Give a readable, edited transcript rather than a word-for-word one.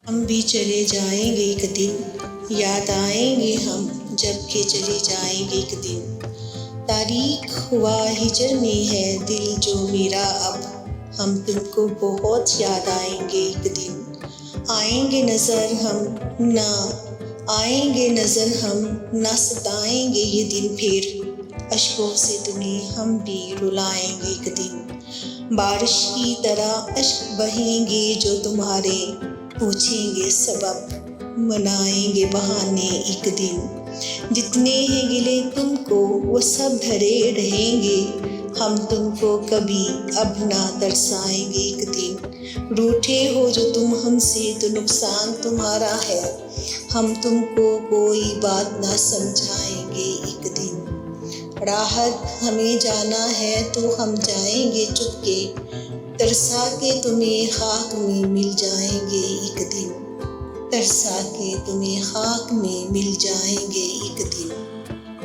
ہم بھی چلے جائیں گے ایک دن، یاد آئیں گے ہم جب کہ چلے جائیں گے ایک دن۔ تاریک ہوا ہجر میں ہے دل جو میرا اب، ہم تم کو بہت یاد آئیں گے ایک دن۔ آئیں گے نظر ہم نہ آئیں گے نظر ہم نہ ستائیں گے یہ دن پھر، اشکوں سے تمہیں ہم بھی رلائیں گے ایک دن۔ بارش کی طرح اشک بہیں گے جو تمہارے، پوچھیں گے سبب منائیں گے بہانے ایک دن۔ جتنے ہیں گلے تم کو وہ سب بھرے رہیں گے، ہم تم کو کبھی اب نہ ترسائیں گے ایک دن۔ روٹھے ہو جو تم ہم سے تو نقصان تمہارا ہے، ہم تم کو کوئی بات نہ سمجھائیں گے ایک دن۔ راحت ہمیں جانا ہے تو ہم جائیں گے چپکے، ترسا کے تمہیں خاک میں مل جائیں گے ایک دن، ترسا کے تمہیں خاک میں مل جائیں گے ایک دن۔